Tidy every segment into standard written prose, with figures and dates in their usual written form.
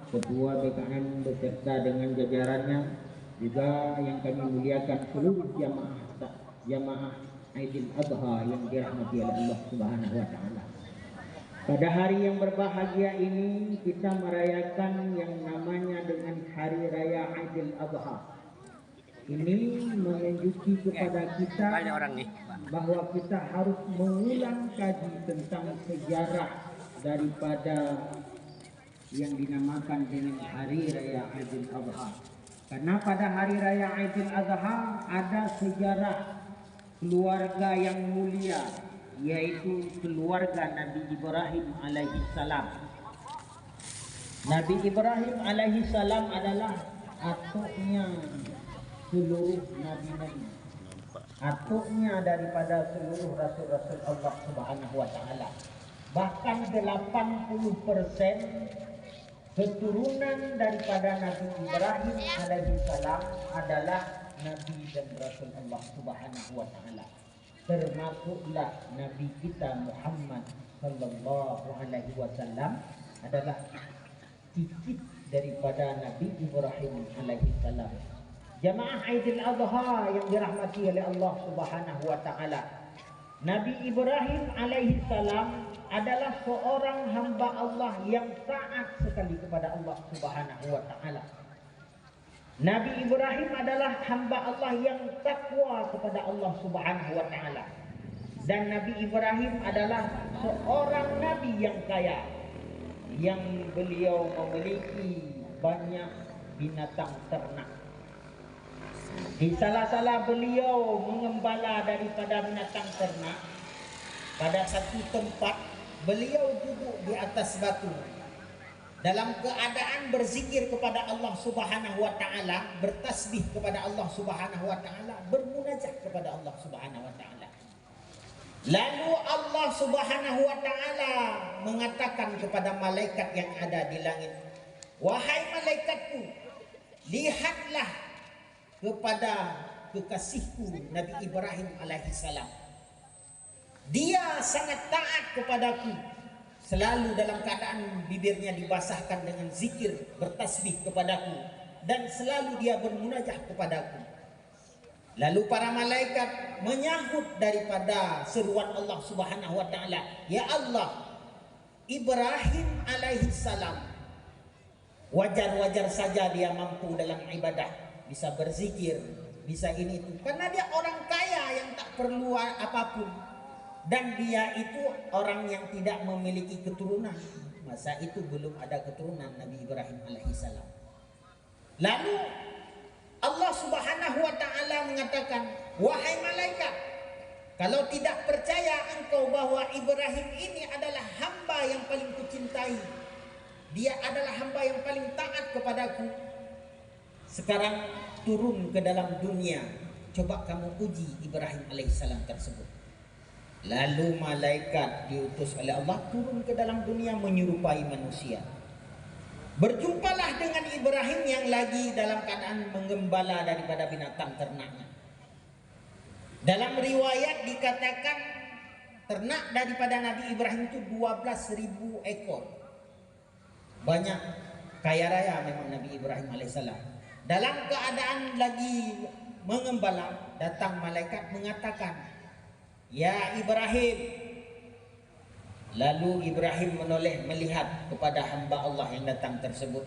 Ketua BKM beserta dengan jajarannya, juga yang kami muliakan seluruh jamaah Aidil Adha yang dirahmati oleh Allah Subhanahu wa taala. Pada hari yang berbahagia ini kita merayakan yang namanya dengan Hari Raya Aidil Adha. Ini menunjuki kepada kita bahwa kita harus mengulang kaji tentang sejarah daripada yang dinamakan dengan Hari Raya Aidil Adha. Karena pada Hari Raya Aidil Adha ada sejarah keluarga yang mulia, yaitu keluarga Nabi Ibrahim alaihi salam. Nabi Ibrahim alaihi salam adalah atuknya seluruh nabi-nabi, atuknya daripada seluruh rasul-rasul Allah Subhanahu wa taala. Bahkan 80% keturunan daripada Nabi Ibrahim alaihi salam adalah nabi dan rasul Allah Subhanahu wa taala. Termasuklah nabi kita Muhammad sallallahu alaihi wasallam adalah cicit daripada Nabi Ibrahim alaihi salam. Jamaah Aidil Adha yang dirahmati oleh Allah Subhanahu wa taala. Nabi Ibrahim alaihi salam adalah seorang hamba Allah yang taat sekali kepada Allah Subhanahu wa taala. Nabi Ibrahim adalah hamba Allah yang takwa kepada Allah Subhanahu wa taala. Dan Nabi Ibrahim adalah seorang nabi yang kaya, yang beliau memiliki banyak binatang ternak. Di salah-salah beliau mengembala daripada binatang ternak, pada satu tempat beliau duduk di atas batu dalam keadaan berzikir kepada Allah Subhanahu wa taala, bertasbih kepada Allah Subhanahu wa taala, bermunajat kepada Allah Subhanahu wa taala. Lalu Allah Subhanahu wa taala mengatakan kepada malaikat yang ada di langit, "Wahai malaikatku, lihatlah kepada kekasihku Nabi Ibrahim alaihi salam. Dia sangat taat kepadaku, selalu dalam keadaan bibirnya dibasahkan dengan zikir, bertasbih kepadaku, dan selalu dia bermunajat kepadaku." Lalu para malaikat menyahut daripada seruan Allah Subhanahu wa taala, "Ya Allah, Ibrahim alaihi salam wajar-wajar saja dia mampu dalam ibadah, bisa berzikir, bisa ini itu, karena dia orang kaya yang tak perlu apapun, dan dia itu orang yang tidak memiliki keturunan." Masa itu belum ada keturunan Nabi Ibrahim alaihissalam. Lalu Allah Subhanahu wa taala mengatakan, "Wahai malaikat, kalau tidak percaya engkau bahwa Ibrahim ini adalah hamba yang paling kucintai, dia adalah hamba yang paling taat kepadaku, sekarang turun ke dalam dunia, coba kamu uji Ibrahim alaihissalam tersebut." Lalu malaikat diutus oleh Allah turun ke dalam dunia menyerupai manusia. Berjumpalah dengan Ibrahim yang lagi dalam keadaan menggembala daripada binatang ternaknya. Dalam riwayat dikatakan ternak daripada Nabi Ibrahim itu 12.000 ekor. Banyak, kaya raya memang Nabi Ibrahim alaihissalam. Dalam keadaan lagi mengembala, datang malaikat mengatakan, "Ya Ibrahim." Lalu Ibrahim menoleh melihat kepada hamba Allah yang datang tersebut.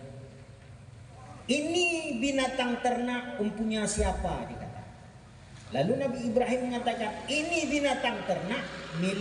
"Ini binatang ternak umpunya siapa?" dikata. Lalu Nabi Ibrahim mengatakan, "Ini binatang ternak milik